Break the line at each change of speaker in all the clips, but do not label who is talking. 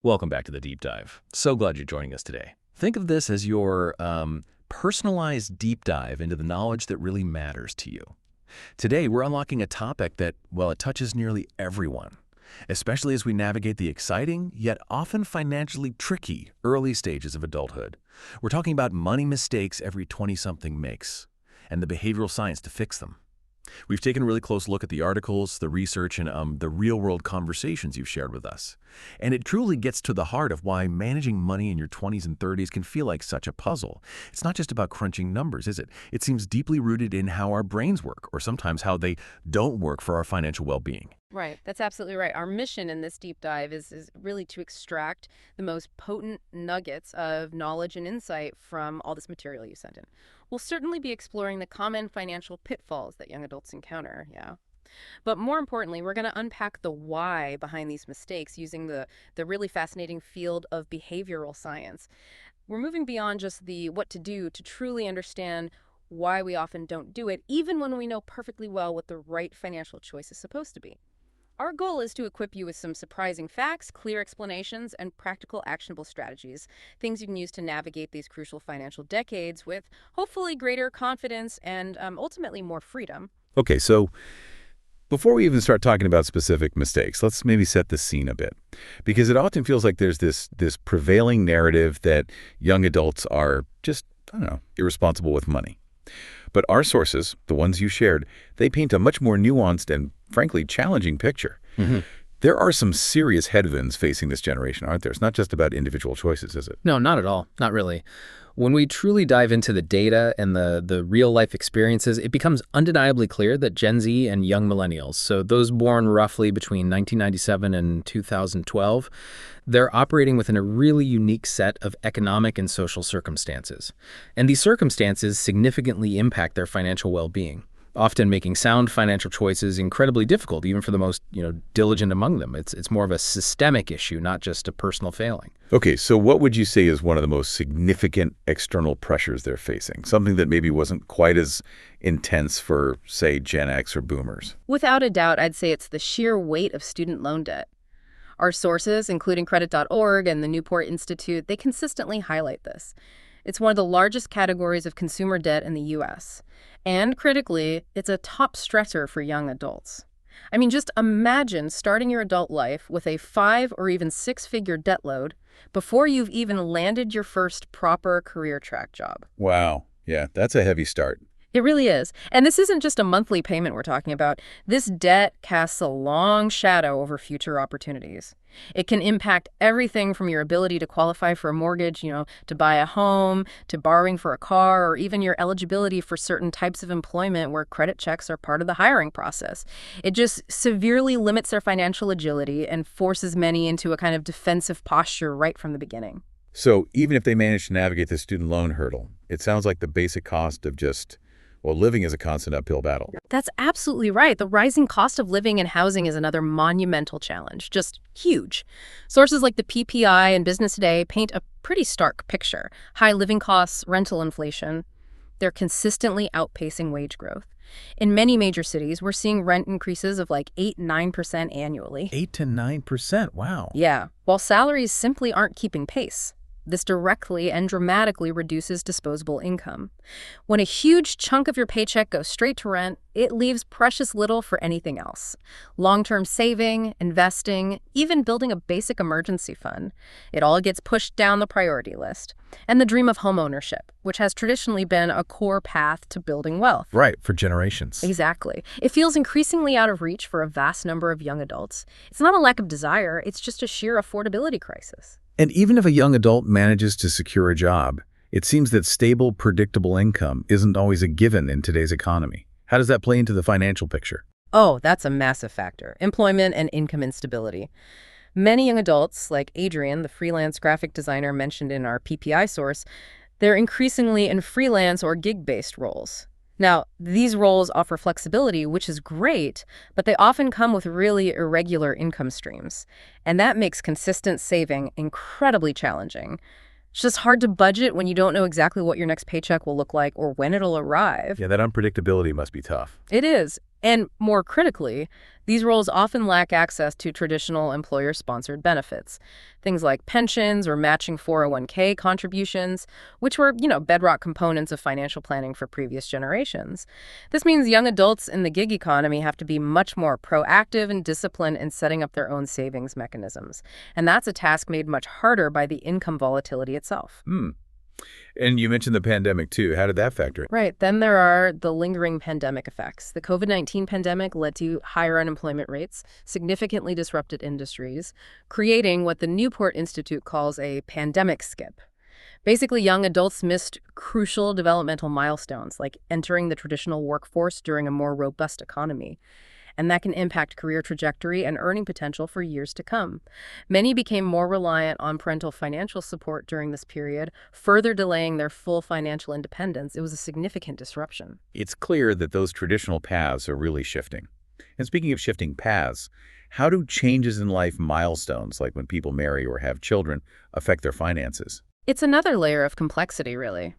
Welcome back to the Deep Dive. So glad you're joining us today. Think of this as your personalized deep dive into the knowledge that really matters to you. Today, we're unlocking a topic that, well, it touches nearly everyone, especially as we navigate the exciting, yet often financially tricky, early stages of adulthood. We're talking about money mistakes every 20-something makes, and the behavioral science to fix them. We've taken a really close look at the articles, the research, and the real-world conversations you've shared with us. And it truly gets to the heart of why managing money in your 20s and 30s can feel like such a puzzle. It's not just about crunching numbers, is it? It seems deeply rooted in how our brains work, or sometimes how they don't work for our financial well-being.
Right. That's absolutely right. Our mission in this deep dive is really to extract the most potent nuggets of knowledge and insight from all this material you sent in. We'll certainly be exploring the common financial pitfalls that young adults encounter, yeah. But more importantly, we're going to unpack the why behind these mistakes using the really fascinating field of behavioral science. We're moving beyond just the what to do to truly understand why we often don't do it, even when we know perfectly well what the right financial choice is supposed to be. Our goal is to equip you with some surprising facts, clear explanations, and practical actionable strategies, things you can use to navigate these crucial financial decades with hopefully greater confidence and ultimately more freedom.
Okay, so before we even start talking about specific mistakes, let's maybe set the scene a bit. Because it often feels like there's this prevailing narrative that young adults are just, irresponsible with money. But our sources, the ones you shared, they paint a much more nuanced and, frankly, challenging picture.
Mm-hmm.
There are some serious headwinds facing this generation, aren't there? It's not just about individual choices, is it?
No, not at all. Not really. When we truly dive into the data and the real-life experiences, it becomes undeniably clear that Gen Z and young millennials, so those born roughly between 1997 and 2012, they're operating within a really unique set of economic and social circumstances. And these circumstances significantly impact their financial well-being, often making sound financial choices incredibly difficult, even for the most, diligent among them. It's more of a systemic issue, not just a personal failing.
Okay, so what would you say is one of the most significant external pressures they're facing? Something that maybe wasn't quite as intense for, say, Gen X or boomers?
Without a doubt, I'd say it's the sheer weight of student loan debt. Our sources, including credit.org and the Newport Institute, they consistently highlight this. It's one of the largest categories of consumer debt in the U.S. And critically, it's a top stressor for young adults. I mean, just imagine starting your adult life with a 5 or even 6-figure debt load before you've even landed your first proper career track job.
Wow. Yeah, that's a heavy start.
It really is. And this isn't just a monthly payment we're talking about. This debt casts a long shadow over future opportunities. It can impact everything from your ability to qualify for a mortgage, to buy a home, to borrowing for a car, or even your eligibility for certain types of employment where credit checks are part of the hiring process. It just severely limits their financial agility and forces many into a kind of defensive posture right from the beginning.
So even if they manage to navigate the student loan hurdle, it sounds like the basic cost of just living is a constant uphill battle.
That's absolutely right. The rising cost of living and housing is another monumental challenge, just huge. Sources like the PPI and Business Today paint a pretty stark picture. High living costs, rental inflation, they're consistently outpacing wage growth. In many major cities, we're seeing rent increases of like 8-9% annually.
8 to 9%, wow.
Yeah, while salaries simply aren't keeping pace. This directly and dramatically reduces disposable income. When a huge chunk of your paycheck goes straight to rent, it leaves precious little for anything else. Long-term saving, investing, even building a basic emergency fund. It all gets pushed down the priority list. And the dream of homeownership, which has traditionally been a core path to building wealth.
Right, for generations.
Exactly. It feels increasingly out of reach for a vast number of young adults. It's not a lack of desire, it's just a sheer affordability crisis.
And even if a young adult manages to secure a job, it seems that stable, predictable income isn't always a given in today's economy. How does that play into the financial picture?
Oh, that's a massive factor. Employment and income instability. Many young adults, like Adrian, the freelance graphic designer mentioned in our PPI source, they're increasingly in freelance or gig-based roles. Now, these roles offer flexibility, which is great, but they often come with really irregular income streams. And that makes consistent saving incredibly challenging. It's just hard to budget when you don't know exactly what your next paycheck will look like or when it'll arrive.
Yeah, that unpredictability must be tough.
It is. And more critically, these roles often lack access to traditional employer-sponsored benefits. Things like pensions or matching 401k contributions, which were, bedrock components of financial planning for previous generations. This means young adults in the gig economy have to be much more proactive and disciplined in setting up their own savings mechanisms. And that's a task made much harder by the income volatility itself.
And you mentioned the pandemic, too. How did that factor in?
Right. Then there are the lingering pandemic effects. The COVID-19 pandemic led to higher unemployment rates, significantly disrupted industries, creating what the Newport Institute calls a pandemic skip. Basically, young adults missed crucial developmental milestones, like entering the traditional workforce during a more robust economy. And that can impact career trajectory and earning potential for years to come. Many became more reliant on parental financial support during this period, further delaying their full financial independence. It was a significant disruption.
It's clear that those traditional paths are really shifting. And speaking of shifting paths, how do changes in life milestones, like when people marry or have children, affect their finances?
It's another layer of complexity, really.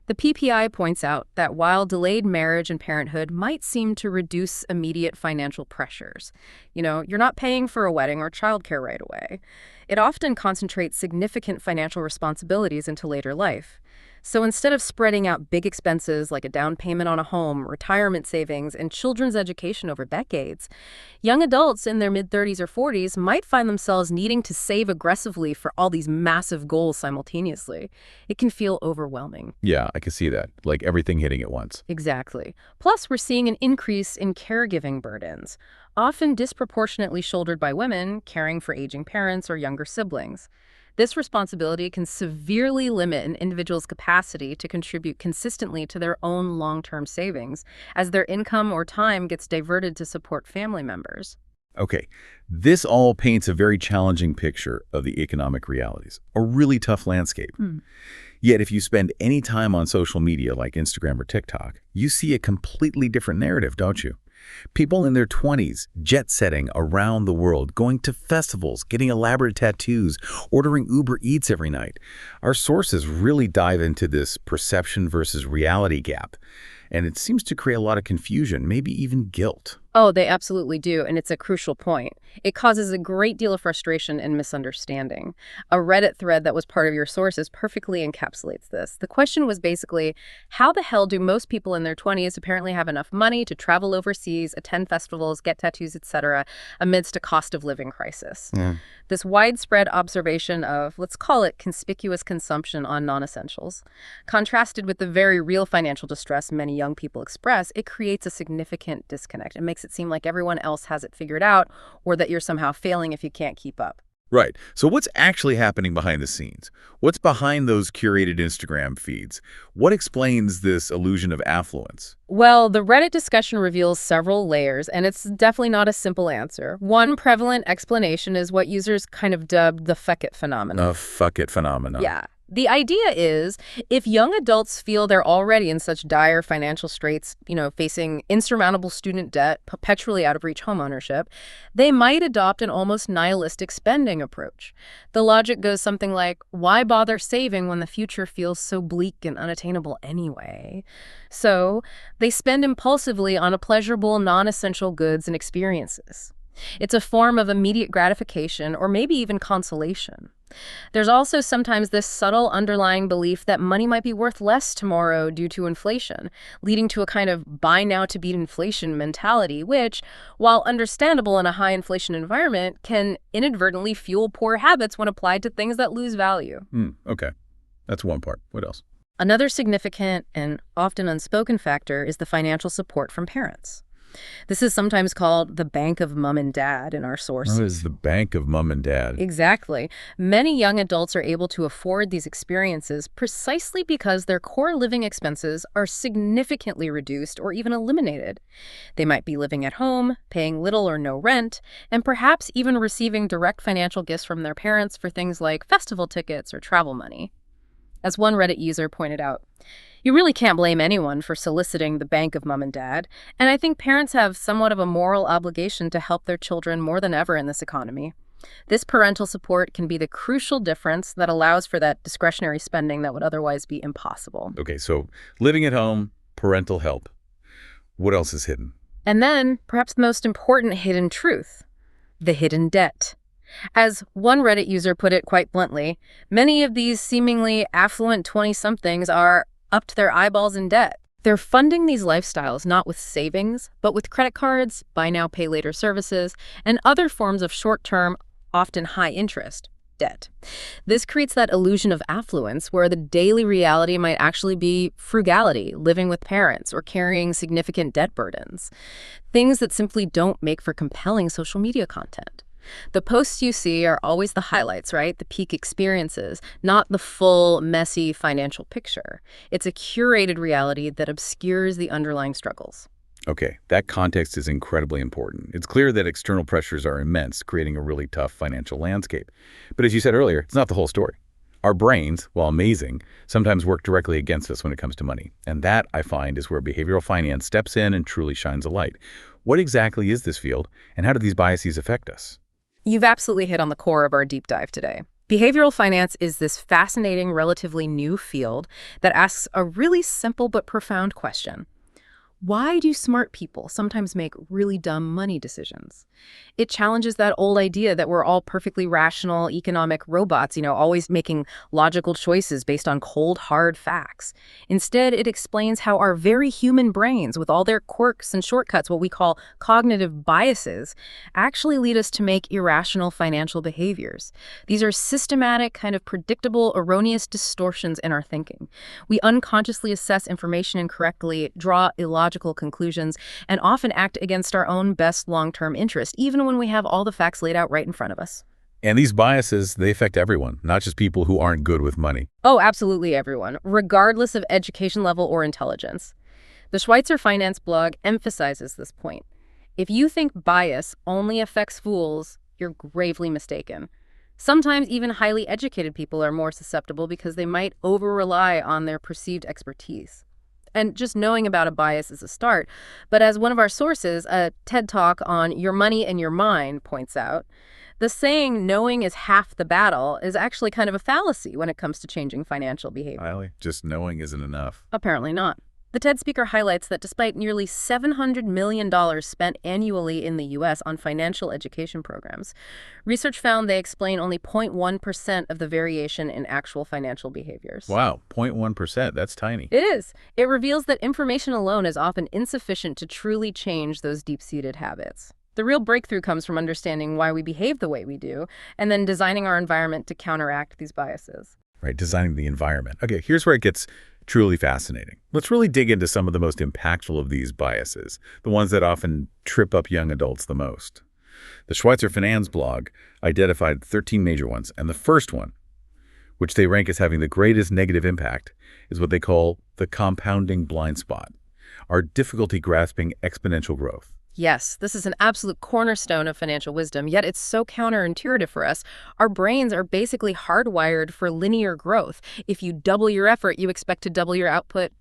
The PPI points out that while delayed marriage and parenthood might seem to reduce immediate financial pressures, you're not paying for a wedding or childcare right away, it often concentrates significant financial responsibilities into later life. So instead of spreading out big expenses like a down payment on a home, retirement savings, and children's education over decades, young adults in their mid-30s or 40s might find themselves needing to save aggressively for all these massive goals simultaneously. It can feel overwhelming.
Yeah, I can see that, like everything hitting at once.
Exactly. Plus, we're seeing an increase in caregiving burdens, often disproportionately shouldered by women caring for aging parents or younger siblings. This responsibility can severely limit an individual's capacity to contribute consistently to their own long-term savings as their income or time gets diverted to support family members.
Okay, this all paints a very challenging picture of the economic realities, a really tough landscape. Yet if you spend any time on social media like Instagram or TikTok, you see a completely different narrative, don't you? People in their 20s, jet-setting around the world, going to festivals, getting elaborate tattoos, ordering Uber Eats every night. Our sources really dive into this perception versus reality gap, and it seems to create a lot of confusion, maybe even guilt.
Oh, they absolutely do, and it's a crucial point. It causes a great deal of frustration and misunderstanding. A Reddit thread that was part of your sources perfectly encapsulates this. The question was basically, how the hell do most people in their 20s apparently have enough money to travel overseas, attend festivals, get tattoos, etc., amidst a cost of living crisis? This widespread observation of, let's call it conspicuous consumption on non-essentials, contrasted with the very real financial distress many young people express, it creates a significant disconnect. It makes it seem like everyone else has it figured out or that you're somehow failing if you can't keep up.
Right. So what's actually happening behind the scenes? What's behind those curated Instagram feeds? What explains this illusion of affluence?
Well, the Reddit discussion reveals several layers, and it's definitely not a simple answer. One prevalent explanation is what users kind of dubbed the fuck it phenomenon.
A fuck it phenomenon.
Yeah. The idea is, if young adults feel they're already in such dire financial straits, facing insurmountable student debt, perpetually out-of-reach homeownership, they might adopt an almost nihilistic spending approach. The logic goes something like, why bother saving when the future feels so bleak and unattainable anyway? So they spend impulsively on a pleasurable, non-essential goods and experiences. It's a form of immediate gratification or maybe even consolation. There's also sometimes this subtle underlying belief that money might be worth less tomorrow due to inflation, leading to a kind of buy now to beat inflation mentality, which, while understandable in a high inflation environment, can inadvertently fuel poor habits when applied to things that lose value.
Okay. That's one part. What else?
Another significant and often unspoken factor is the financial support from parents. This is sometimes called the bank of mom and dad in our sources.
What is the bank of mom and dad?
Exactly. Many young adults are able to afford these experiences precisely because their core living expenses are significantly reduced or even eliminated. They might be living at home, paying little or no rent, and perhaps even receiving direct financial gifts from their parents for things like festival tickets or travel money. As one Reddit user pointed out, you really can't blame anyone for soliciting the bank of mom and dad, and I think parents have somewhat of a moral obligation to help their children more than ever in this economy. This parental support can be the crucial difference that allows for that discretionary spending that would otherwise be impossible.
Okay, so living at home, parental help. What else is hidden?
And then, perhaps the most important hidden truth, the hidden debt. As one Reddit user put it quite bluntly, many of these seemingly affluent 20-somethings are up to their eyeballs in debt. They're funding these lifestyles not with savings, but with credit cards, buy now, pay later services, and other forms of short-term, often high-interest debt. This creates that illusion of affluence where the daily reality might actually be frugality, living with parents, or carrying significant debt burdens. Things that simply don't make for compelling social media content. The posts you see are always the highlights, right? The peak experiences, not the full, messy financial picture. It's a curated reality that obscures the underlying struggles.
Okay, that context is incredibly important. It's clear that external pressures are immense, creating a really tough financial landscape. But as you said earlier, it's not the whole story. Our brains, while amazing, sometimes work directly against us when it comes to money. And that, I find, is where behavioral finance steps in and truly shines a light. What exactly is this field, and how do these biases affect us?
You've absolutely hit on the core of our deep dive today. Behavioral finance is this fascinating, relatively new field that asks a really simple but profound question. Why do smart people sometimes make really dumb money decisions? It challenges that old idea that we're all perfectly rational economic robots, always making logical choices based on cold, hard facts. Instead, it explains how our very human brains, with all their quirks and shortcuts, what we call cognitive biases, actually lead us to make irrational financial behaviors. These are systematic, kind of predictable, erroneous distortions in our thinking. We unconsciously assess information incorrectly, draw illogical conclusions, and often act against our own best long-term interest, even when we have all the facts laid out right in front of us.
And these biases, they affect everyone, not just people who aren't good with money.
Oh, absolutely everyone, regardless of education level or intelligence. The Schweitzer Finance blog emphasizes this point. If you think bias only affects fools, you're gravely mistaken. Sometimes even highly educated people are more susceptible because they might over-rely on their perceived expertise. And just knowing about a bias is a start. But as one of our sources, a TED Talk on Your Money and Your Mind, points out, the saying knowing is half the battle is actually kind of a fallacy when it comes to changing financial behavior.
Just knowing isn't enough.
Apparently not. The TED speaker highlights that despite nearly $700 million spent annually in the U.S. on financial education programs, research found they explain only 0.1% of the variation in actual financial behaviors.
Wow, 0.1%, that's tiny.
It is. It reveals that information alone is often insufficient to truly change those deep-seated habits. The real breakthrough comes from understanding why we behave the way we do, and then designing our environment to counteract these biases.
Right, designing the environment. Okay, here's where it gets truly fascinating. Let's really dig into some of the most impactful of these biases, the ones that often trip up young adults the most. The Schweitzer Finance blog identified 13 major ones, and the first one, which they rank as having the greatest negative impact, is what they call the compounding blind spot, our difficulty grasping exponential growth.
Yes, this is an absolute cornerstone of financial wisdom, yet it's so counterintuitive for us. Our brains are basically hardwired for linear growth. If you double your effort, you expect to double your output,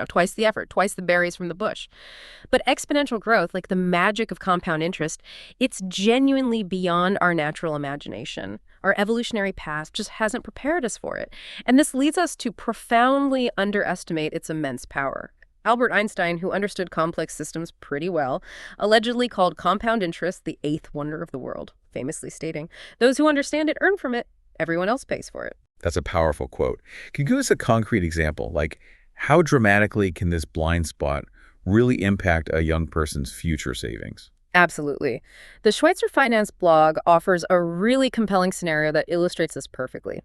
twice the effort, twice the berries from the bush. But exponential growth, like the magic of compound interest, it's genuinely beyond our natural imagination. Our evolutionary past just hasn't prepared us for it. And this leads us to profoundly underestimate its immense power. Albert Einstein, who understood complex systems pretty well, allegedly called compound interest the eighth wonder of the world, famously stating, "Those who understand it earn from it. Everyone else pays for it."
That's a powerful quote. Can you give us a concrete example? Like, how dramatically can this blind spot really impact a young person's future savings?
Absolutely. The Schweitzer Finance blog offers a really compelling scenario that illustrates this perfectly.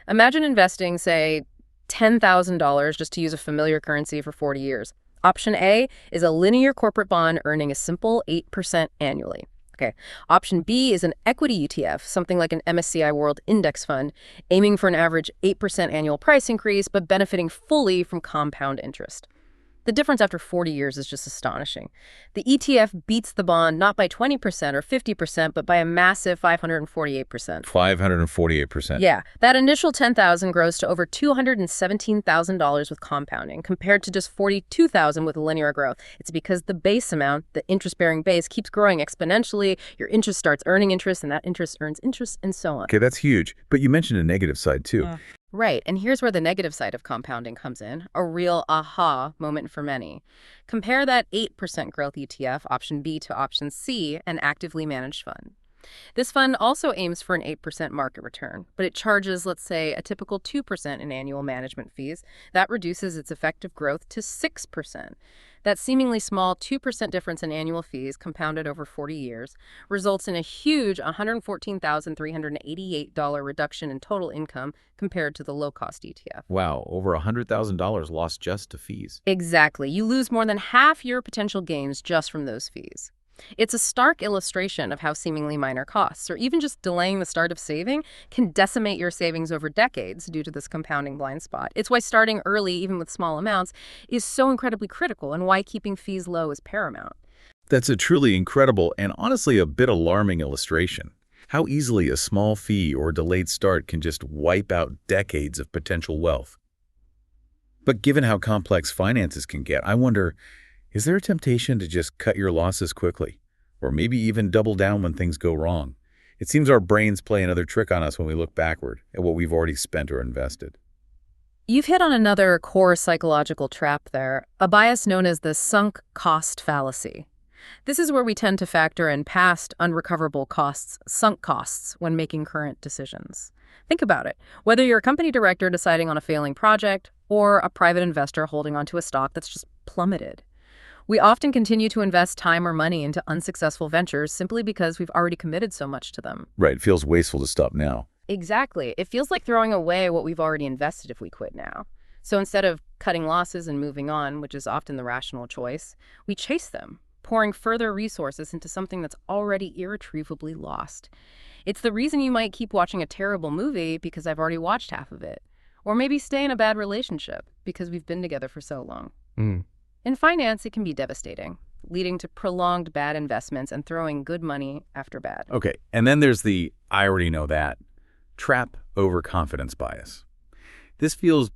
Imagine investing, say, $10,000 just to use a familiar currency for 40 years. Option A is a linear corporate bond earning a simple 8% annually. Okay. Option B is an equity ETF, something like an MSCI World Index Fund, aiming for an average 8% annual price increase, but benefiting fully from compound interest. The difference after 40 years is just astonishing. The ETF beats the bond not by 20% or 50%, but by a massive 548%.
548%.
Yeah, that initial $10,000 grows to over $217,000 with compounding, compared to just $42,000 with linear growth. It's because the base amount, the interest-bearing base, keeps growing exponentially. Your interest starts earning interest, and that interest earns interest, and so on.
Okay, that's huge. But you mentioned a negative side, too.
Right, and here's where the negative side of compounding comes in, a real aha moment for many. Compare that 8% growth ETF, option B, to option C, an actively managed fund. This fund also aims for an 8% market return, but it charges, let's say, a typical 2% in annual management fees. That reduces its effective growth to 6%. That seemingly small 2% difference in annual fees compounded over 40 years results in a huge $114,388 reduction in total income compared to the low-cost ETF.
Wow, over $100,000 lost just to fees.
Exactly. You lose more than half your potential gains just from those fees. It's a stark illustration of how seemingly minor costs, or even just delaying the start of saving, can decimate your savings over decades due to this compounding blind spot. It's why starting early, even with small amounts, is so incredibly critical, and why keeping fees low is paramount.
That's a truly incredible and honestly a bit alarming illustration. How easily a small fee or delayed start can just wipe out decades of potential wealth. But given how complex finances can get, I wonder, is there a temptation to just cut your losses quickly? Or maybe even double down when things go wrong? It seems our brains play another trick on us when we look backward at what we've already spent or invested.
You've hit on another core psychological trap there, a bias known as the sunk cost fallacy. This is where we tend to factor in past unrecoverable costs, sunk costs, when making current decisions. Think about it. Whether you're a company director deciding on a failing project or a private investor holding onto a stock that's just plummeted. We often continue to invest time or money into unsuccessful ventures simply because we've already committed so much to them.
Right, it feels wasteful to stop now.
Exactly. It feels like throwing away what we've already invested if we quit now. So instead of cutting losses and moving on, which is often the rational choice, we chase them, pouring further resources into something that's already irretrievably lost. It's the reason you might keep watching a terrible movie because I've already watched half of it. Or maybe stay in a bad relationship because we've been together for so long. In finance, it can be devastating, leading to prolonged bad investments and throwing good money after bad.
Okay, and then there's the I already know that trap overconfidence bias. This feels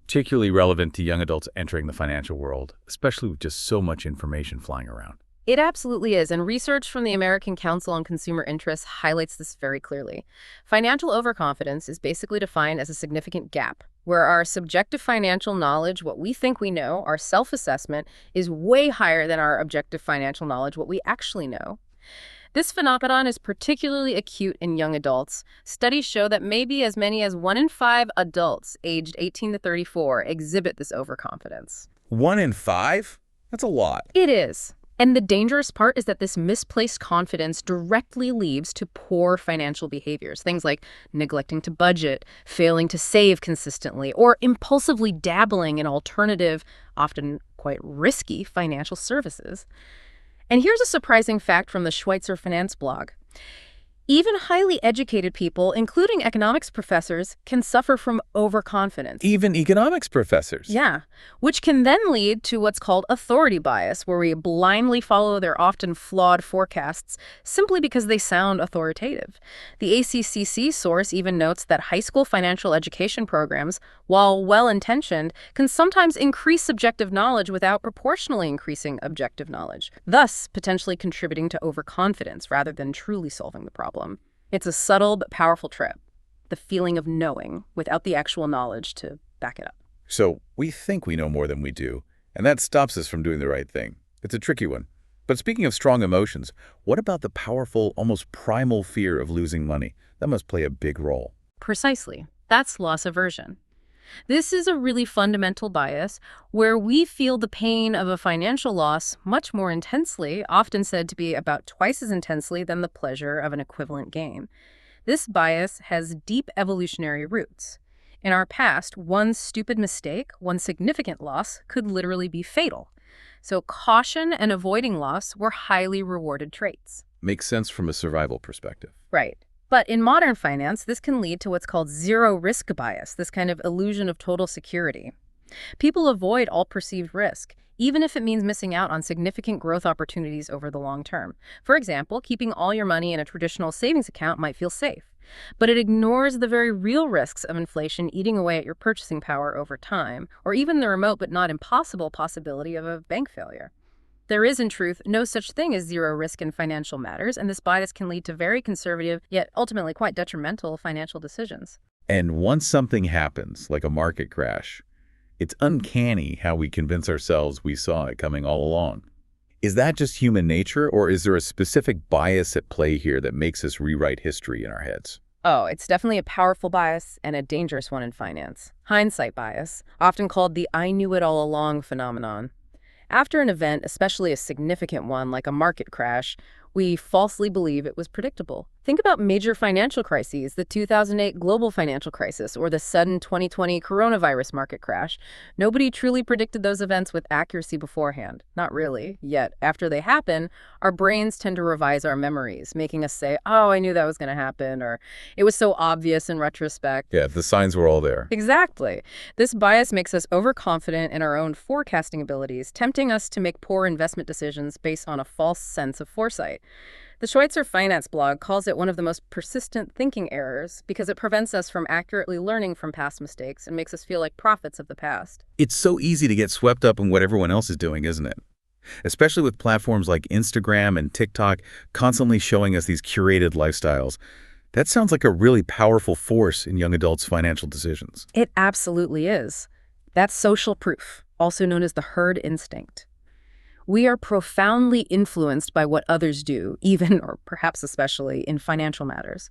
particularly relevant to young adults entering the financial world, especially with just so much information flying around.
It absolutely is, and research from the American Council on Consumer Interests highlights this very clearly. Financial overconfidence is basically defined as a significant gap where our subjective financial knowledge, what we think we know, our self-assessment, is way higher than our objective financial knowledge, what we actually know. This phenomenon is particularly acute in young adults. Studies show that maybe as many as 1 in 5 adults aged 18 to 34 exhibit this overconfidence.
1 in 5? That's a lot.
It is. And the dangerous part is that this misplaced confidence directly leads to poor financial behaviors. Things like neglecting to budget, failing to save consistently, or impulsively dabbling in alternative, often quite risky financial services. And here's a surprising fact from the Schweitzer Finance blog. Even highly educated people, including economics professors, can suffer from overconfidence.
Even economics professors?
Yeah, which can then lead to what's called authority bias, where we blindly follow their often flawed forecasts simply because they sound authoritative. The ACCC source even notes that high school financial education programs, while well-intentioned, can sometimes increase subjective knowledge without proportionally increasing objective knowledge, thus potentially contributing to overconfidence rather than truly solving the problem. It's a subtle but powerful trip, the feeling of knowing without the actual knowledge to back it up.
So we think we know more than we do, and that stops us from doing the right thing. It's a tricky one. But speaking of strong emotions, what about the powerful, almost primal fear of losing money? That must play a big role.
Precisely. That's loss aversion. This is a really fundamental bias where we feel the pain of a financial loss much more intensely, often said to be about twice as intensely than the pleasure of an equivalent gain. This bias has deep evolutionary roots. In our past, one stupid mistake, one significant loss, could literally be fatal. So caution and avoiding loss were highly rewarded traits.
Makes sense from a survival perspective.
Right. But in modern finance, this can lead to what's called zero-risk bias, this kind of illusion of total security. People avoid all perceived risk, even if it means missing out on significant growth opportunities over the long term. For example, keeping all your money in a traditional savings account might feel safe, but it ignores the very real risks of inflation eating away at your purchasing power over time, or even the remote but not impossible possibility of a bank failure. There is, in truth, no such thing as zero risk in financial matters, and this bias can lead to very conservative, yet ultimately quite detrimental financial decisions.
And once something happens, like a market crash, it's uncanny how we convince ourselves we saw it coming all along. Is that just human nature, or is there a specific bias at play here that makes us rewrite history in our heads?
Oh, it's definitely a powerful bias and a dangerous one in finance. Hindsight bias, often called the I knew it all along phenomenon. After an event, especially a significant one like a market crash, we falsely believe it was predictable. Think about major financial crises, the 2008 global financial crisis, or the sudden 2020 coronavirus market crash. Nobody truly predicted those events with accuracy beforehand. Not really. Yet, after they happen, our brains tend to revise our memories, making us say, oh, I knew that was going to happen, or it was so obvious in retrospect.
Yeah, the signs were all there.
Exactly. This bias makes us overconfident in our own forecasting abilities, tempting us to make poor investment decisions based on a false sense of foresight. The Schweitzer Finance blog calls it one of the most persistent thinking errors because it prevents us from accurately learning from past mistakes and makes us feel like prophets of the past.
It's so easy to get swept up in what everyone else is doing, isn't it? Especially with platforms like Instagram and TikTok constantly showing us these curated lifestyles. That sounds like a really powerful force in young adults' financial decisions.
It absolutely is. That's social proof, also known as the herd instinct. We are profoundly influenced by what others do, even or perhaps especially in financial matters.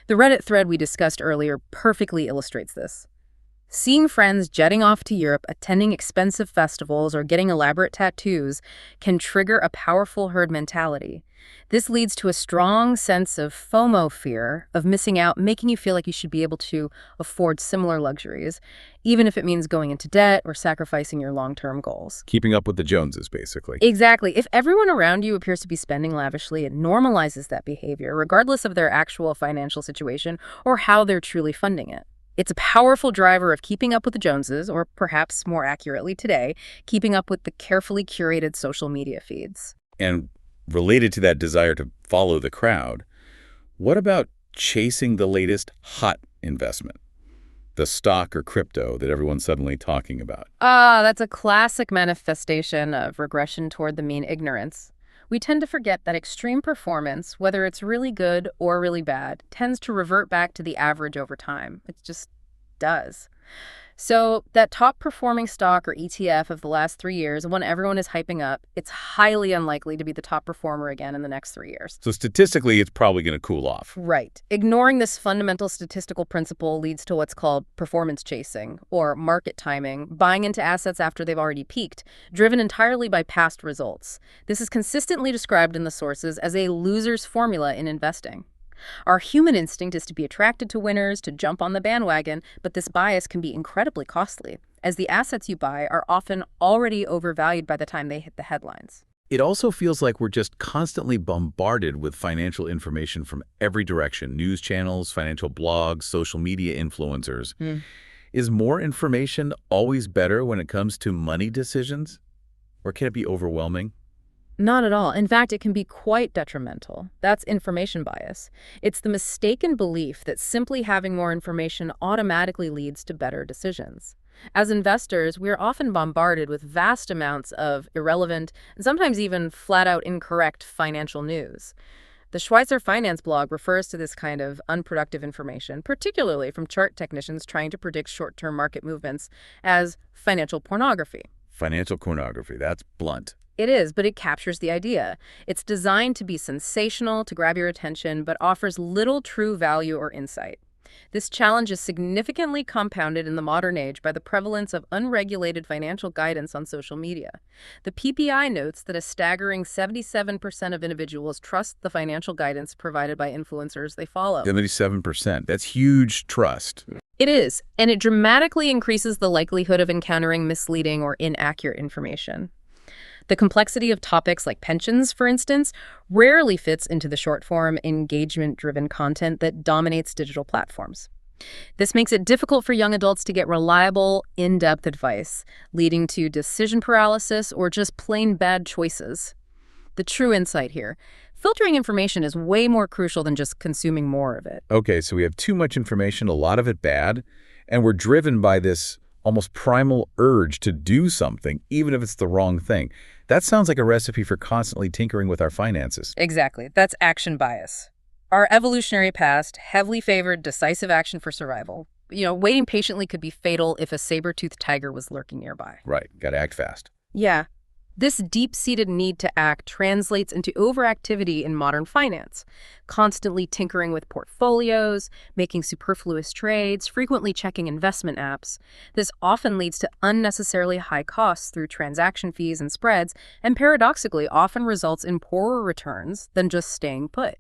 The Reddit thread we discussed earlier perfectly illustrates this. Seeing friends jetting off to Europe, attending expensive festivals, or getting elaborate tattoos can trigger a powerful herd mentality. This leads to a strong sense of FOMO fear, of missing out, making you feel like you should be able to afford similar luxuries, even if it means going into debt or sacrificing your long-term goals.
Keeping up with the Joneses, basically.
Exactly. If everyone around you appears to be spending lavishly, it normalizes that behavior, regardless of their actual financial situation or how they're truly funding it. It's a powerful driver of keeping up with the Joneses, or perhaps more accurately today, keeping up with the carefully curated social media feeds.
And related to that desire to follow the crowd, what about chasing the latest hot investment? The stock or crypto that everyone's suddenly talking about.
That's a classic manifestation of regression toward the mean ignorance. We tend to forget that extreme performance, whether it's really good or really bad, tends to revert back to the average over time. It just does. So that top performing stock or ETF of the last 3 years, the one everyone is hyping up, it's highly unlikely to be the top performer again in the next 3 years.
So statistically, it's probably going to cool off.
Right. Ignoring this fundamental statistical principle leads to what's called performance chasing or market timing, buying into assets after they've already peaked, driven entirely by past results. This is consistently described in the sources as a loser's formula in investing. Our human instinct is to be attracted to winners, to jump on the bandwagon, but this bias can be incredibly costly, as the assets you buy are often already overvalued by the time they hit the headlines.
It also feels like we're just constantly bombarded with financial information from every direction. News channels, financial blogs, social media influencers. Is more information always better when it comes to money decisions? Or can it be overwhelming?
Not at all. In fact, it can be quite detrimental. That's information bias. It's the mistaken belief that simply having more information automatically leads to better decisions. As investors, we're often bombarded with vast amounts of irrelevant and sometimes even flat-out incorrect financial news. The Schweitzer Finance blog refers to this kind of unproductive information, particularly from chart technicians trying to predict short-term market movements, as financial pornography.
Financial pornography, that's blunt.
It is, but it captures the idea. It's designed to be sensational, to grab your attention, but offers little true value or insight. This challenge is significantly compounded in the modern age by the prevalence of unregulated financial guidance on social media. The PPI notes that a staggering 77% of individuals trust the financial guidance provided by influencers they follow.
77%. That's huge trust.
It is, and it dramatically increases the likelihood of encountering misleading or inaccurate information. The complexity of topics like pensions, for instance, rarely fits into the short-form, engagement-driven content that dominates digital platforms. This makes it difficult for young adults to get reliable, in-depth advice, leading to decision paralysis or just plain bad choices. The true insight here: filtering information is way more crucial than just consuming more of it.
Okay, so we have too much information, a lot of it bad, and we're driven by this almost primal urge to do something, even if it's the wrong thing. That sounds like a recipe for constantly tinkering with our finances.
Exactly. That's action bias. Our evolutionary past heavily favored decisive action for survival. Waiting patiently could be fatal if a saber-toothed tiger was lurking nearby.
Right. Got to act fast.
Yeah. This deep-seated need to act translates into overactivity in modern finance, constantly tinkering with portfolios, making superfluous trades, frequently checking investment apps. This often leads to unnecessarily high costs through transaction fees and spreads, and paradoxically often results in poorer returns than just staying put.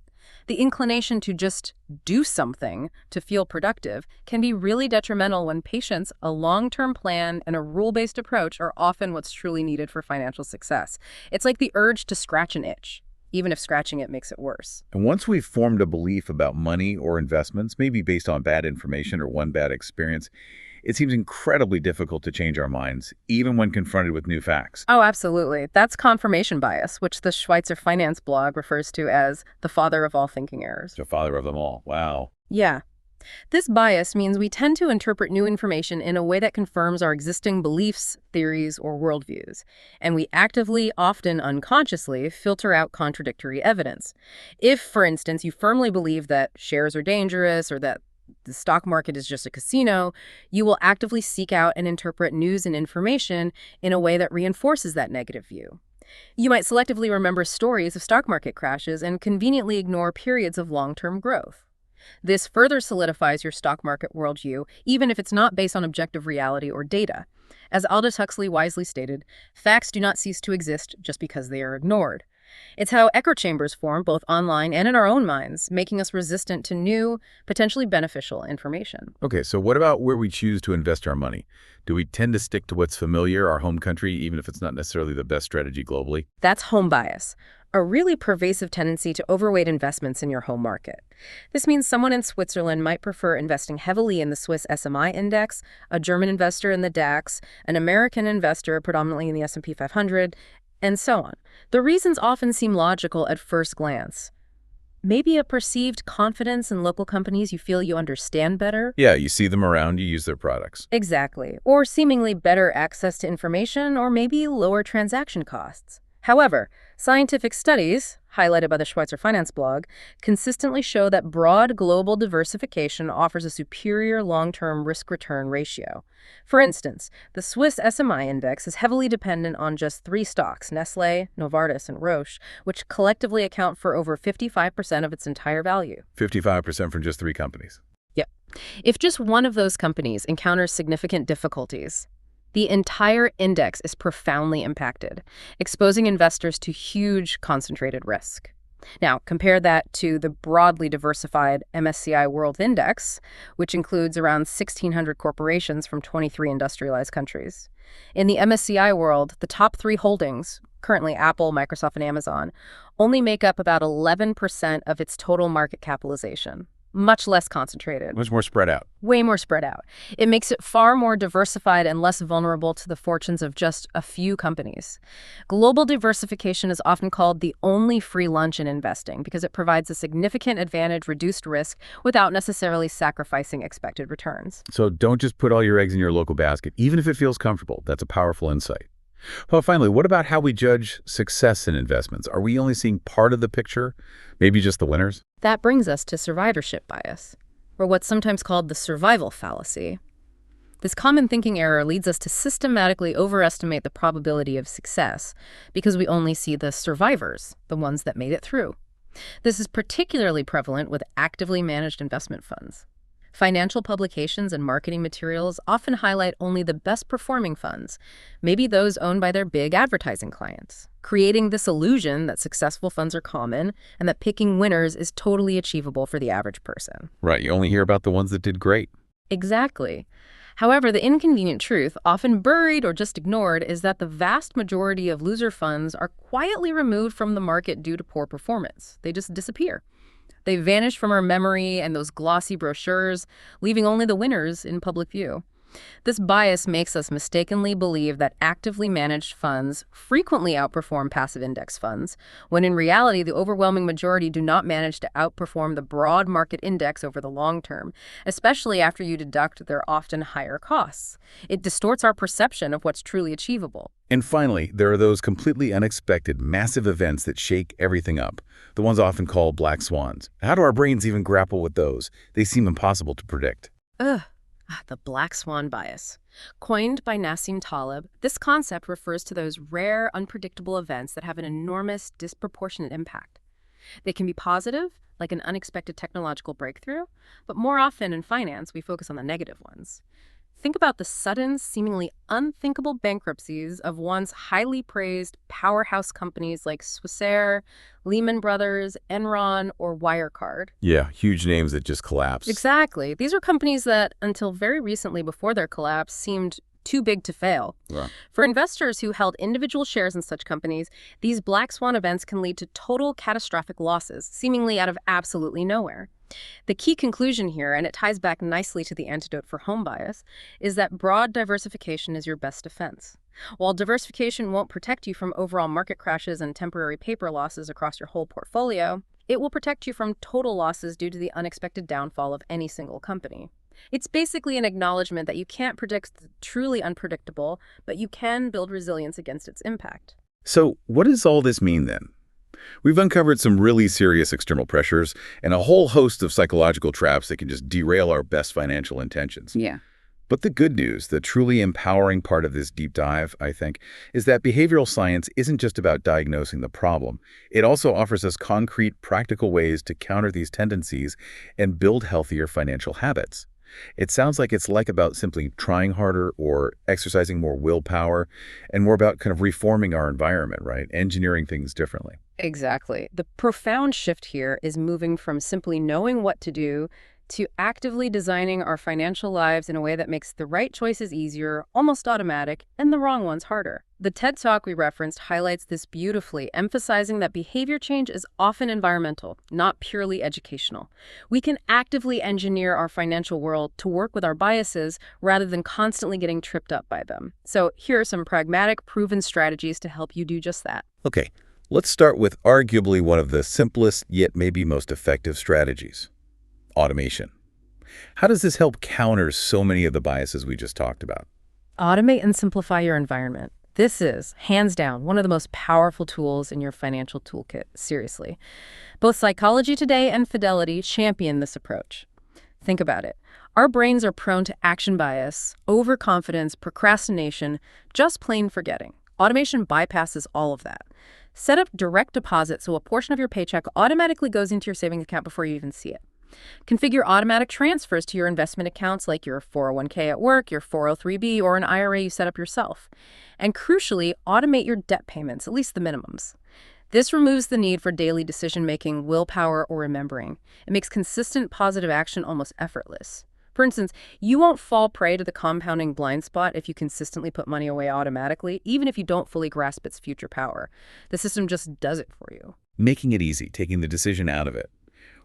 The inclination to just do something to feel productive can be really detrimental when patience, a long-term plan, and a rule-based approach are often what's truly needed for financial success. It's like the urge to scratch an itch, even if scratching it makes it worse.
And once we've formed a belief about money or investments, maybe based on bad information or one bad experience, it seems incredibly difficult to change our minds, even when confronted with new facts.
Oh, absolutely. That's confirmation bias, which the Schweitzer Finance blog refers to as the father of all thinking errors.
The father of them all. Wow.
Yeah. This bias means we tend to interpret new information in a way that confirms our existing beliefs, theories, or worldviews, and we actively, often unconsciously, filter out contradictory evidence. If, for instance, you firmly believe that shares are dangerous or that the stock market is just a casino, you will actively seek out and interpret news and information in a way that reinforces that negative view. You might selectively remember stories of stock market crashes and conveniently ignore periods of long-term growth. This further solidifies your stock market worldview, even if it's not based on objective reality or data. As Aldous Huxley wisely stated, facts do not cease to exist just because they are ignored. It's how echo chambers form both online and in our own minds, making us resistant to new, potentially beneficial information.
Okay, so what about where we choose to invest our money? Do we tend to stick to what's familiar, our home country, even if it's not necessarily the best strategy globally?
That's home bias, a really pervasive tendency to overweight investments in your home market. This means someone in Switzerland might prefer investing heavily in the Swiss SMI index, a German investor in the DAX, an American investor predominantly in the S&P 500, and so on. The reasons often seem logical at first glance. Maybe a perceived confidence in local companies you feel you understand better.
Yeah, you see them around, you use their products.
Exactly. Or seemingly better access to information, or maybe lower transaction costs. However, scientific studies, highlighted by the Schweitzer Finance blog, consistently show that broad global diversification offers a superior long-term risk-return ratio. For instance, the Swiss SMI index is heavily dependent on just 3 stocks, Nestlé, Novartis, and Roche, which collectively account for over 55% of its entire value.
55% from just 3 companies.
Yep. If just one of those companies encounters significant difficulties, the entire index is profoundly impacted, exposing investors to huge concentrated risk. Now, compare that to the broadly diversified MSCI World Index, which includes around 1,600 corporations from 23 industrialized countries. In the MSCI world, the top 3 holdings, currently Apple, Microsoft, and Amazon, only make up about 11% of its total market capitalization. Much less concentrated.
Much more spread out.
Way more spread out. It makes it far more diversified and less vulnerable to the fortunes of just a few companies. Global diversification is often called the only free lunch in investing because it provides a significant advantage, reduced risk, without necessarily sacrificing expected returns.
So don't just put all your eggs in your local basket, even if it feels comfortable. That's a powerful insight. Well, finally, what about how we judge success in investments? Are we only seeing part of the picture? Maybe just the winners?
That brings us to survivorship bias, or what's sometimes called the survival fallacy. This common thinking error leads us to systematically overestimate the probability of success because we only see the survivors, the ones that made it through. This is particularly prevalent with actively managed investment funds. Financial publications and marketing materials often highlight only the best performing funds, maybe those owned by their big advertising clients, creating this illusion that successful funds are common and that picking winners is totally achievable for the average person.
Right, you only hear about the ones that did great.
Exactly. However, the inconvenient truth, often buried or just ignored, is that the vast majority of loser funds are quietly removed from the market due to poor performance. They just disappear. They vanish from our memory and those glossy brochures, leaving only the winners in public view. This bias makes us mistakenly believe that actively managed funds frequently outperform passive index funds, when in reality the overwhelming majority do not manage to outperform the broad market index over the long term, especially after you deduct their often higher costs. It distorts our perception of what's truly achievable.
And finally, there are those completely unexpected, massive events that shake everything up, the ones often called black swans. How do our brains even grapple with those? They seem impossible to predict.
The black swan bias. Coined by Nassim Taleb, this concept refers to those rare, unpredictable events that have an enormous, disproportionate impact. They can be positive, like an unexpected technological breakthrough, but more often in finance, we focus on the negative ones. Think about the sudden, seemingly unthinkable bankruptcies of once highly praised powerhouse companies like Swissair, Lehman Brothers, Enron, or Wirecard.
Yeah, huge names that just collapse.
Exactly. These are companies that, until very recently before their collapse, seemed too big to fail.
Right.
For investors who held individual shares in such companies, these black swan events can lead to total catastrophic losses, seemingly out of absolutely nowhere. The key conclusion here, and it ties back nicely to the antidote for home bias, is that broad diversification is your best defense. While diversification won't protect you from overall market crashes and temporary paper losses across your whole portfolio, it will protect you from total losses due to the unexpected downfall of any single company. It's basically an acknowledgement that you can't predict the truly unpredictable, but you can build resilience against its impact.
So what does all this mean then? We've uncovered some really serious external pressures and a whole host of psychological traps that can just derail our best financial intentions.
Yeah.
But the good news, the truly empowering part of this deep dive, I think, is that behavioral science isn't just about diagnosing the problem. It also offers us concrete, practical ways to counter these tendencies and build healthier financial habits. It sounds like it's about simply trying harder or exercising more willpower and more about kind of reforming our environment, right? Engineering things differently.
Exactly. The profound shift here is moving from simply knowing what to do to actively designing our financial lives in a way that makes the right choices easier, almost automatic, and the wrong ones harder. The TED Talk we referenced highlights this beautifully, emphasizing that behavior change is often environmental, not purely educational. We can actively engineer our financial world to work with our biases rather than constantly getting tripped up by them. So here are some pragmatic, proven strategies to help you do just that.
Okay, let's start with arguably one of the simplest yet maybe most effective strategies: automation. How does this help counter so many of the biases we just talked about?
Automate and simplify your environment. This is, hands down, one of the most powerful tools in your financial toolkit, seriously. Both Psychology Today and Fidelity champion this approach. Think about it. Our brains are prone to action bias, overconfidence, procrastination, just plain forgetting. Automation bypasses all of that. Set up direct deposit so a portion of your paycheck automatically goes into your savings account before you even see it. Configure automatic transfers to your investment accounts like your 401k at work, your 403b, or an IRA you set up yourself. And crucially, automate your debt payments, at least the minimums. This removes the need for daily decision-making, willpower, or remembering. It makes consistent positive action almost effortless. For instance, you won't fall prey to the compounding blind spot if you consistently put money away automatically, even if you don't fully grasp its future power. The system just does it for you.
Making it easy, taking the decision out of it.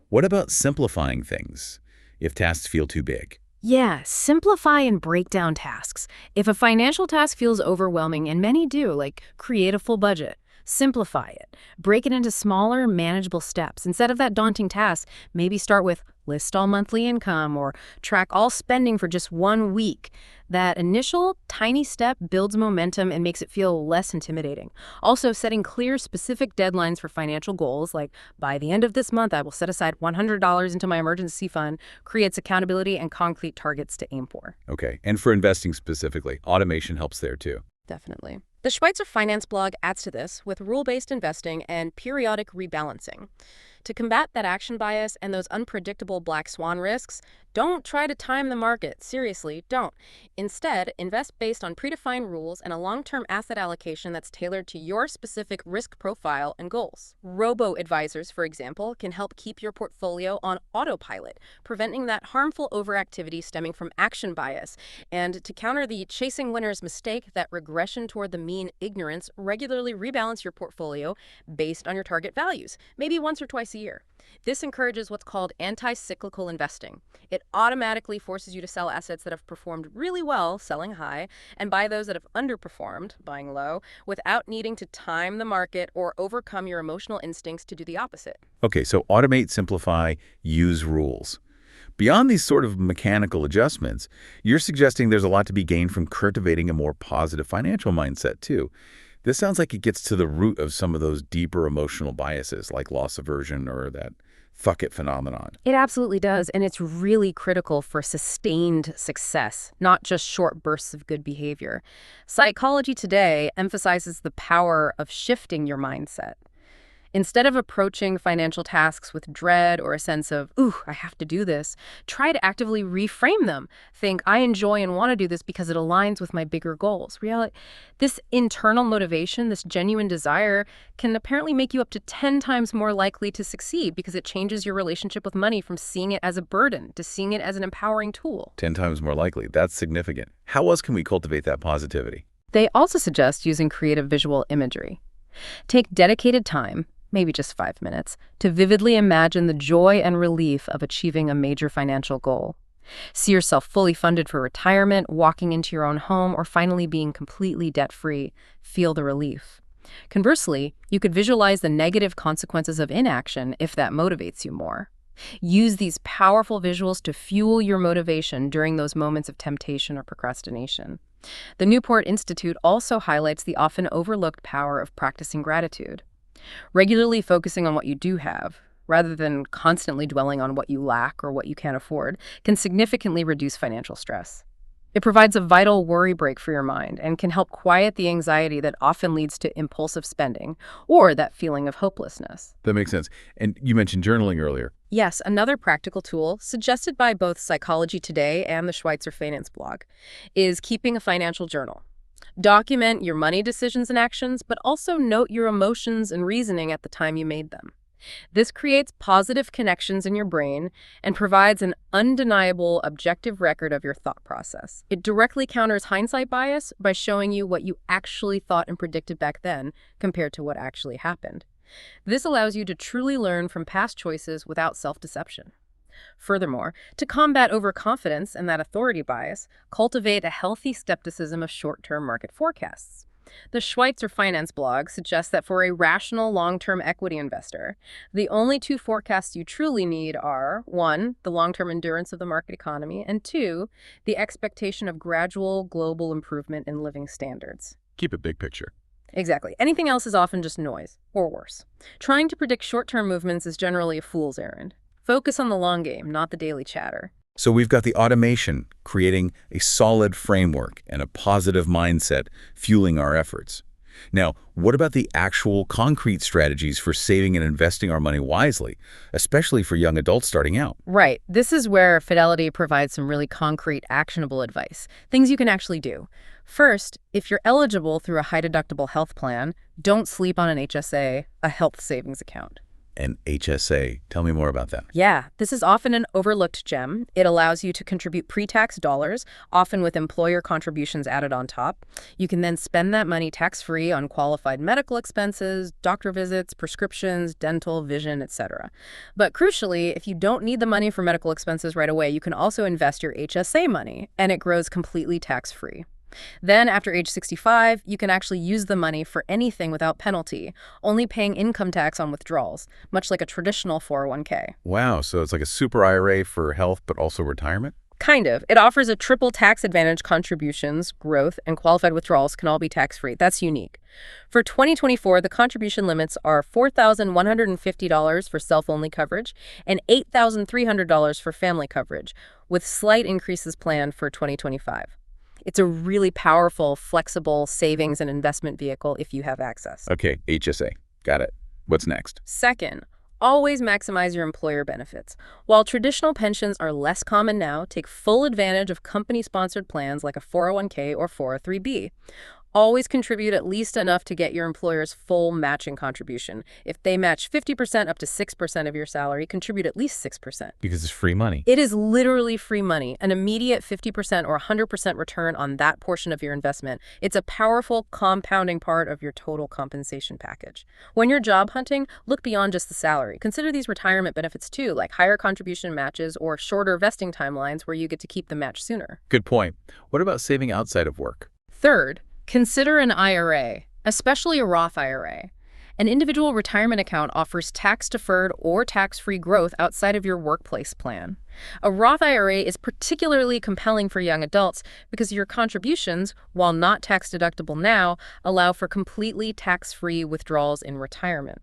What about simplifying things if tasks feel too big?
Yeah, simplify and break down tasks. If a financial task feels overwhelming, and many do, like create a full budget, simplify it. Break it into smaller, manageable steps. Instead of that daunting task, maybe start with list all monthly income or track all spending for just 1 week. That initial tiny step builds momentum and makes it feel less intimidating. Also, setting clear, specific deadlines for financial goals, like by the end of this month, I will set aside $100 into my emergency fund, creates accountability and concrete targets to aim for.
Okay, and for investing specifically, automation helps there too.
Definitely. The Schweitzer Finance blog adds to this with rule-based investing and periodic rebalancing. To combat that action bias and those unpredictable black swan risks, don't try to time the market. Seriously, don't. Instead, invest based on predefined rules and a long-term asset allocation that's tailored to your specific risk profile and goals. Robo-advisors, for example, can help keep your portfolio on autopilot, preventing that harmful overactivity stemming from action bias. And to counter the chasing winners mistake, that regression toward the mean ignorance, regularly rebalance your portfolio based on your target values, maybe once or twice a year. This encourages what's called anti-cyclical investing. It automatically forces you to sell assets that have performed really well, selling high, and buy those that have underperformed, buying low, without needing to time the market or overcome your emotional instincts to do the opposite.
Okay, so automate, simplify, use rules. Beyond these sort of mechanical adjustments, you're suggesting there's a lot to be gained from cultivating a more positive financial mindset too. This sounds like it gets to the root of some of those deeper emotional biases like loss aversion or that fuck it phenomenon.
It absolutely does, and it's really critical for sustained success, not just short bursts of good behavior. Psychology Today emphasizes the power of shifting your mindset. Instead of approaching financial tasks with dread or a sense of, ooh, I have to do this, try to actively reframe them. Think, I enjoy and want to do this because it aligns with my bigger goals. This internal motivation, this genuine desire, can apparently make you up to 10 times more likely to succeed because it changes your relationship with money from seeing it as a burden to seeing it as an empowering tool.
10 times more likely. That's significant. How else can we cultivate that positivity?
They also suggest using creative visual imagery. Take dedicated time, maybe just 5 minutes, to vividly imagine the joy and relief of achieving a major financial goal. See yourself fully funded for retirement, walking into your own home, or finally being completely debt-free. Feel the relief. Conversely, you could visualize the negative consequences of inaction if that motivates you more. Use these powerful visuals to fuel your motivation during those moments of temptation or procrastination. The Newport Institute also highlights the often overlooked power of practicing gratitude. Regularly focusing on what you do have, rather than constantly dwelling on what you lack or what you can't afford, can significantly reduce financial stress. It provides a vital worry break for your mind and can help quiet the anxiety that often leads to impulsive spending or that feeling of hopelessness.
That makes sense. And you mentioned journaling earlier.
Yes, another practical tool suggested by both Psychology Today and the Schweitzer Finance blog is keeping a financial journal. Document your money decisions and actions, but also note your emotions and reasoning at the time you made them. This creates positive connections in your brain and provides an undeniable objective record of your thought process. It directly counters hindsight bias by showing you what you actually thought and predicted back then compared to what actually happened. This allows you to truly learn from past choices without self-deception. Furthermore, to combat overconfidence and that authority bias, cultivate a healthy skepticism of short-term market forecasts. The Schweitzer Finance blog suggests that for a rational long-term equity investor, the only two forecasts you truly need are, 1, the long-term endurance of the market economy, and 2, the expectation of gradual global improvement in living standards.
Keep it big picture.
Exactly. Anything else is often just noise, or worse. Trying to predict short-term movements is generally a fool's errand. Focus on the long game, not the daily chatter.
So we've got the automation creating a solid framework and a positive mindset fueling our efforts. Now, what about the actual concrete strategies for saving and investing our money wisely, especially for young adults starting out?
Right. This is where Fidelity provides some really concrete, actionable advice, things you can actually do. First, if you're eligible through a high-deductible health plan, don't sleep on an HSA, a health savings account.
An HSA. Tell me more about that.
Yeah, this is often an overlooked gem. It allows you to contribute pre-tax dollars, often with employer contributions added on top. You can then spend that money tax-free on qualified medical expenses, doctor visits, prescriptions, dental, vision, etc. But crucially, if you don't need the money for medical expenses right away, you can also invest your HSA money, and it grows completely tax-free. Then, after age 65, you can actually use the money for anything without penalty, only paying income tax on withdrawals, much like a traditional 401k.
Wow, so it's like a super IRA for health, but also retirement?
Kind of. It offers a triple tax advantage: contributions, growth, and qualified withdrawals can all be tax-free. That's unique. For 2024, the contribution limits are $4,150 for self-only coverage and $8,300 for family coverage, with slight increases planned for 2025. It's a really powerful, flexible savings and investment vehicle if you have access.
Okay, HSA. Got it. What's next?
Second, always maximize your employer benefits. While traditional pensions are less common now, take full advantage of company-sponsored plans like a 401k or 403b. Always contribute at least enough to get your employer's full matching contribution. If they match 50% up to 6% of your salary, contribute at least 6%.
Because it's free money.
It is literally free money, an immediate 50% or 100% return on that portion of your investment. It's a powerful compounding part of your total compensation package. When you're job hunting, look beyond just the salary. Consider these retirement benefits too, like higher contribution matches or shorter vesting timelines where you get to keep the match sooner.
Good point. What about saving outside of work?
Third, consider an IRA, especially a Roth IRA. An individual retirement account offers tax-deferred or tax-free growth outside of your workplace plan. A Roth IRA is particularly compelling for young adults because your contributions, while not tax-deductible now, allow for completely tax-free withdrawals in retirement.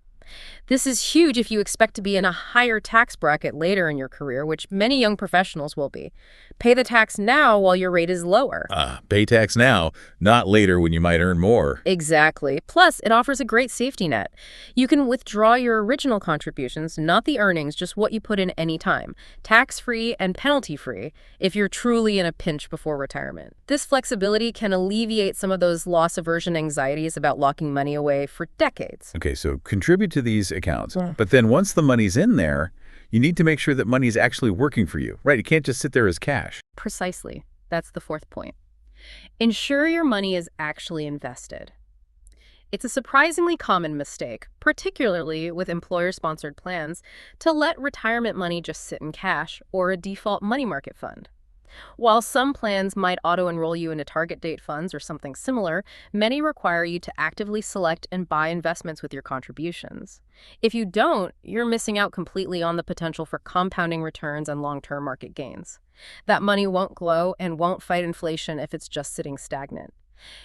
This is huge if you expect to be in a higher tax bracket later in your career, which many young professionals will be. Pay the tax now while your rate is lower.
Pay tax now, not later when you might earn more.
Exactly. Plus, it offers a great safety net. You can withdraw your original contributions, not the earnings, just what you put in any time, tax-free and penalty-free if you're truly in a pinch before retirement. This flexibility can alleviate some of those loss aversion anxieties about locking money away for decades.
Okay, so contribute to these accounts. But then once the money's in there, you need to make sure that money's actually working for you, right? It can't just sit there as cash.
Precisely. That's the fourth point. Ensure your money is actually invested. It's a surprisingly common mistake, particularly with employer-sponsored plans, to let retirement money just sit in cash or a default money market fund. While some plans might auto-enroll you into target date funds or something similar, many require you to actively select and buy investments with your contributions. If you don't, you're missing out completely on the potential for compounding returns and long-term market gains. That money won't grow and won't fight inflation if it's just sitting stagnant.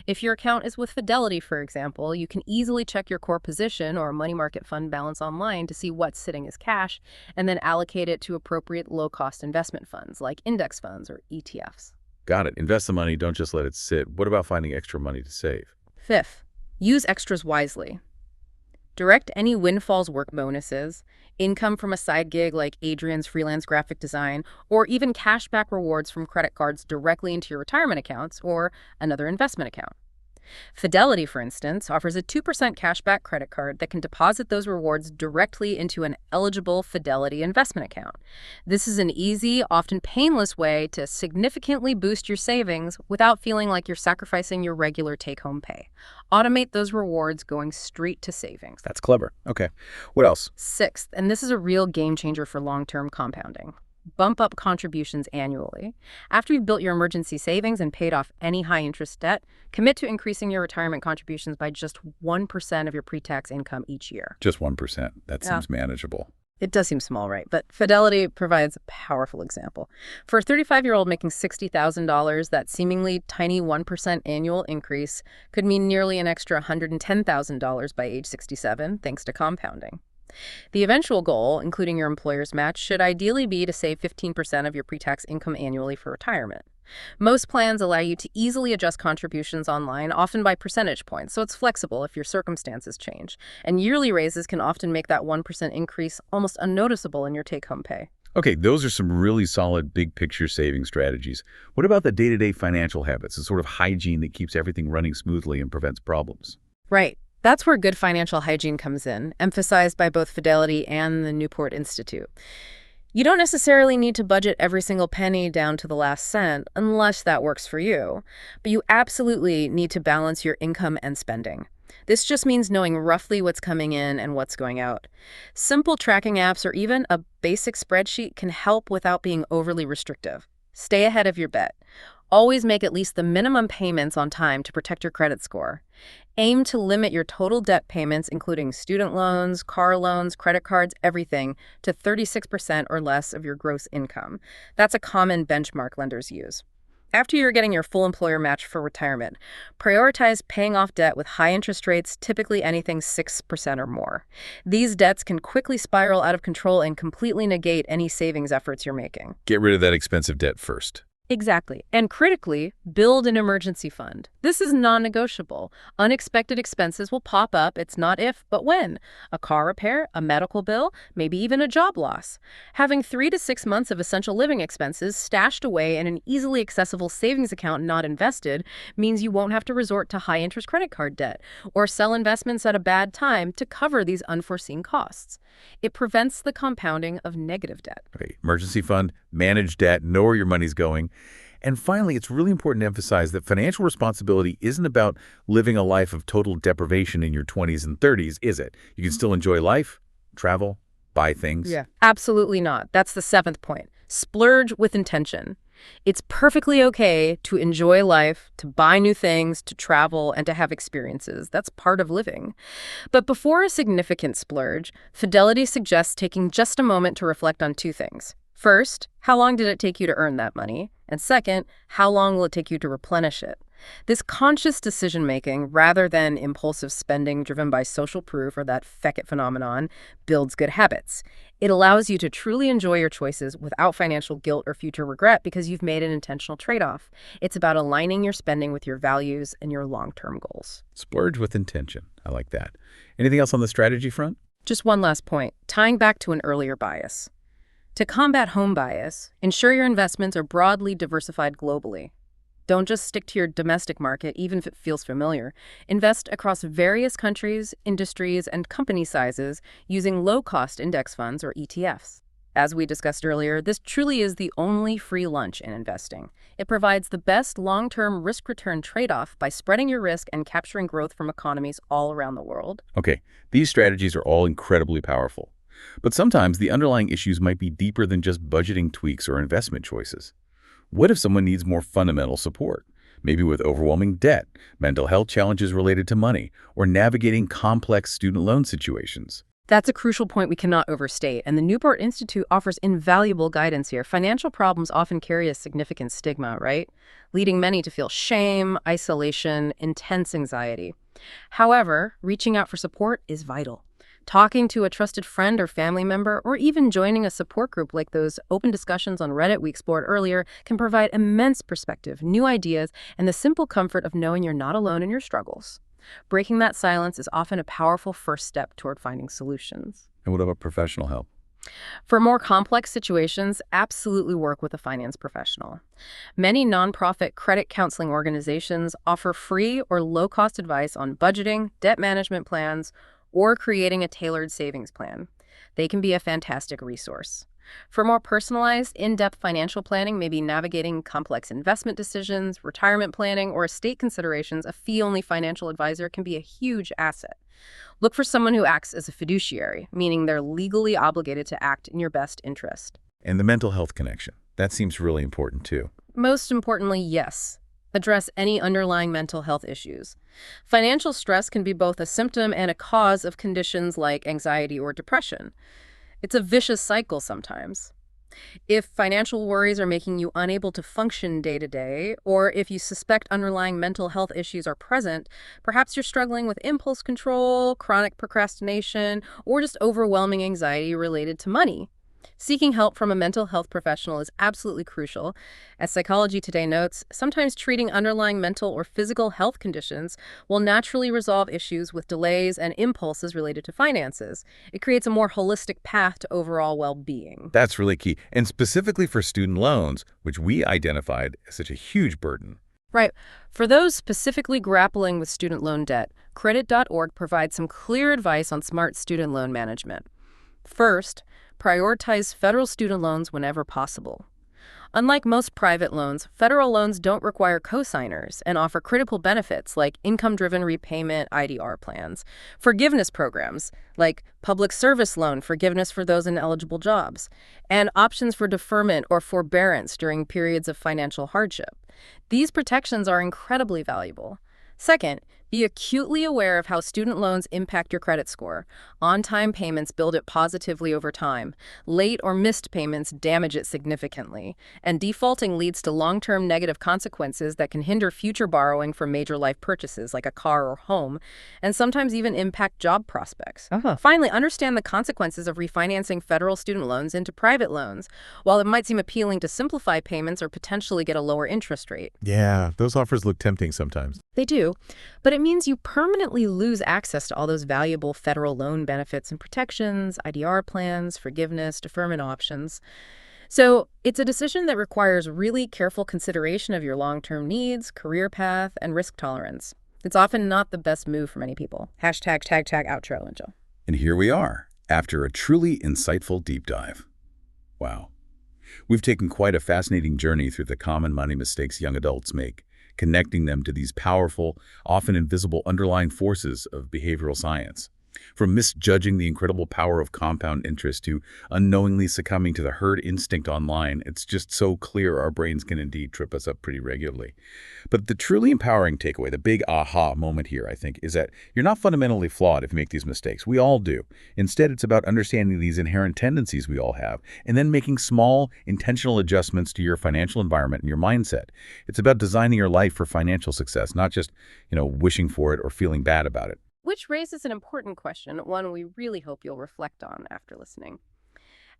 If your account is with Fidelity, for example, you can easily check your core position or money market fund balance online to see what's sitting as cash and then allocate it to appropriate low-cost investment funds like index funds or ETFs.
Got it. Invest the money. Don't just let it sit. What about finding extra money to save?
Fifth, use extras wisely. Direct any windfalls work bonuses, income from a side gig like Adrian's freelance graphic design, or even cashback rewards from credit cards directly into your retirement accounts or another investment account. Fidelity, for instance, offers a 2% cashback credit card that can deposit those rewards directly into an eligible Fidelity investment account. This is an easy, often painless way to significantly boost your savings without feeling like you're sacrificing your regular take-home pay. Automate those rewards going straight to savings.
That's clever. Okay. What else?
Sixth, and this is a real game changer for long-term compounding. Bump up contributions annually. After you've built your emergency savings and paid off any high-interest debt, commit to increasing your retirement contributions by just 1% of your pre-tax income each year.
Just 1%. That seems manageable.
It does seem small, right? But Fidelity provides a powerful example. For a 35-year-old making $60,000, that seemingly tiny 1% annual increase could mean nearly an extra $110,000 by age 67, thanks to compounding. The eventual goal, including your employer's match, should ideally be to save 15% of your pre-tax income annually for retirement. Most plans allow you to easily adjust contributions online, often by percentage points, so it's flexible if your circumstances change. And yearly raises can often make that 1% increase almost unnoticeable in your take-home pay.
Okay, those are some really solid big-picture saving strategies. What about the day-to-day financial habits, the sort of hygiene that keeps everything running smoothly and prevents problems?
Right. That's where good financial hygiene comes in, emphasized by both Fidelity and the Newport Institute. You don't necessarily need to budget every single penny down to the last cent, unless that works for you. But you absolutely need to balance your income and spending. This just means knowing roughly what's coming in and what's going out. Simple tracking apps or even a basic spreadsheet can help without being overly restrictive. Stay ahead of your bet. Always make at least the minimum payments on time to protect your credit score. Aim to limit your total debt payments, including student loans, car loans, credit cards, everything, to 36% or less of your gross income. That's a common benchmark lenders use. After you're getting your full employer match for retirement, prioritize paying off debt with high interest rates, typically anything 6% or more. These debts can quickly spiral out of control and completely negate any savings efforts you're making.
Get rid of that expensive debt first.
Exactly. And critically, build an emergency fund. This is non-negotiable. Unexpected expenses will pop up. It's not if, but when. A car repair, a medical bill, maybe even a job loss. Having 3 to 6 months of essential living expenses stashed away in an easily accessible savings account not invested means you won't have to resort to high-interest credit card debt or sell investments at a bad time to cover these unforeseen costs. It prevents the compounding of negative debt.
Okay, emergency fund, manage debt, know where your money's going. And finally, it's really important to emphasize that financial responsibility isn't about living a life of total deprivation in your 20s and 30s, is it? You can still enjoy life, travel, buy things.
Yeah, absolutely not. That's the 7th point. Splurge with intention. It's perfectly okay to enjoy life, to buy new things, to travel, and to have experiences. That's part of living. But before a significant splurge, Fidelity suggests taking just a moment to reflect on 2 things. First, how long did it take you to earn that money? And second, how long will it take you to replenish it? This conscious decision-making, rather than impulsive spending driven by social proof or that feck it phenomenon, builds good habits. It allows you to truly enjoy your choices without financial guilt or future regret because you've made an intentional trade-off. It's about aligning your spending with your values and your long-term goals.
Splurge with intention. I like that. Anything else on the strategy front?
Just one last point, tying back to an earlier bias. To combat home bias, ensure your investments are broadly diversified globally. Don't just stick to your domestic market, even if it feels familiar. Invest across various countries, industries, and company sizes using low-cost index funds or ETFs. As we discussed earlier, this truly is the only free lunch in investing. It provides the best long-term risk-return trade-off by spreading your risk and capturing growth from economies all around the world.
Okay, these strategies are all incredibly powerful. But sometimes the underlying issues might be deeper than just budgeting tweaks or investment choices. What if someone needs more fundamental support? Maybe with overwhelming debt, mental health challenges related to money, or navigating complex student loan situations.
That's a crucial point we cannot overstate, and the Newport Institute offers invaluable guidance here. Financial problems often carry a significant stigma, right? Leading many to feel shame, isolation, intense anxiety. However, reaching out for support is vital. Talking to a trusted friend or family member, or even joining a support group like those open discussions on Reddit we explored earlier can provide immense perspective, new ideas, and the simple comfort of knowing you're not alone in your struggles. Breaking that silence is often a powerful first step toward finding solutions.
And what about professional help?
For more complex situations, absolutely work with a finance professional. Many nonprofit credit counseling organizations offer free or low-cost advice on budgeting, debt management plans, or creating a tailored savings plan. They can be a fantastic resource. For more personalized, in-depth financial planning, maybe navigating complex investment decisions, retirement planning, or estate considerations, a fee-only financial advisor can be a huge asset. Look for someone who acts as a fiduciary, meaning they're legally obligated to act in your best interest.
And the mental health connection. That seems really important too.
Most importantly, yes. Address any underlying mental health issues. Financial stress can be both a symptom and a cause of conditions like anxiety or depression. It's a vicious cycle sometimes. If financial worries are making you unable to function day to day, or if you suspect underlying mental health issues are present, perhaps you're struggling with impulse control, chronic procrastination, or just overwhelming anxiety related to money. Seeking help from a mental health professional is absolutely crucial. As Psychology Today notes, sometimes treating underlying mental or physical health conditions will naturally resolve issues with delays and impulses related to finances. It creates a more holistic path to overall well-being.
That's really key. And specifically for student loans, which we identified as such a huge burden.
Right. For those specifically grappling with student loan debt, Credit.org provides some clear advice on smart student loan management. First, prioritize federal student loans whenever possible. Unlike most private loans, federal loans don't require cosigners and offer critical benefits like income-driven repayment IDR plans, forgiveness programs like public service loan forgiveness for those in eligible jobs, and options for deferment or forbearance during periods of financial hardship. These protections are incredibly valuable. Second, be acutely aware of how student loans impact your credit score. On-time payments build it positively over time. Late or missed payments damage it significantly. And defaulting leads to long-term negative consequences that can hinder future borrowing for major life purchases like a car or home, and sometimes even impact job prospects. Finally, understand the consequences of refinancing federal student loans into private loans. While it might seem appealing to simplify payments or potentially get a lower interest rate.
Yeah, those offers look tempting sometimes.
They do, but it means you permanently lose access to all those valuable federal loan benefits and protections, IDR plans, forgiveness, deferment options. So it's a decision that requires really careful consideration of your long-term needs, career path, and risk tolerance. It's often not the best move for many people. Hashtag outro, and Joe.
And here we are, after a truly insightful deep dive. Wow. We've taken quite a fascinating journey through the common money mistakes young adults make, connecting them to these powerful, often invisible underlying forces of behavioral science. From misjudging the incredible power of compound interest to unknowingly succumbing to the herd instinct online, it's just so clear our brains can indeed trip us up pretty regularly. But the truly empowering takeaway, the big aha moment here, I think, is that you're not fundamentally flawed if you make these mistakes. We all do. Instead, it's about understanding these inherent tendencies we all have and then making small, intentional adjustments to your financial environment and your mindset. It's about designing your life for financial success, not just, wishing for it or feeling bad about it.
Which raises an important question, one we really hope you'll reflect on after listening.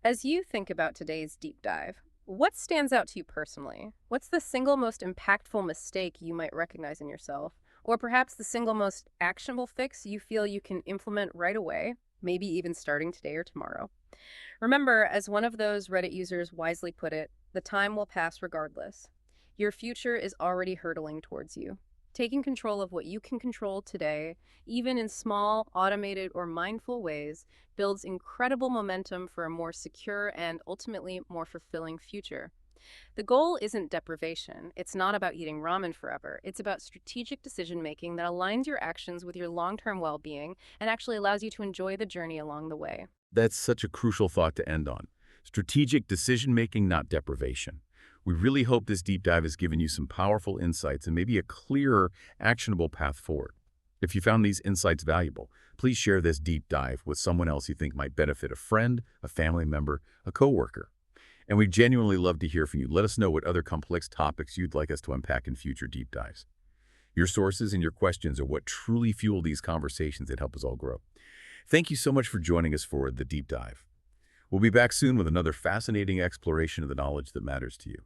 As you think about today's deep dive, what stands out to you personally? What's the single most impactful mistake you might recognize in yourself? Or perhaps the single most actionable fix you feel you can implement right away, maybe even starting today or tomorrow? Remember, as one of those Reddit users wisely put it, the time will pass regardless. Your future is already hurtling towards you. Taking control of what you can control today, even in small, automated, or mindful ways, builds incredible momentum for a more secure and ultimately more fulfilling future. The goal isn't deprivation. It's not about eating ramen forever. It's about strategic decision-making that aligns your actions with your long-term well-being and actually allows you to enjoy the journey along the way.
That's such a crucial thought to end on. Strategic decision-making, not deprivation. We really hope this deep dive has given you some powerful insights and maybe a clearer, actionable path forward. If you found these insights valuable, please share this deep dive with someone else you think might benefit: a friend, a family member, a coworker. And we'd genuinely love to hear from you. Let us know what other complex topics you'd like us to unpack in future deep dives. Your sources and your questions are what truly fuel these conversations that help us all grow. Thank you so much for joining us for the deep dive. We'll be back soon with another fascinating exploration of the knowledge that matters to you.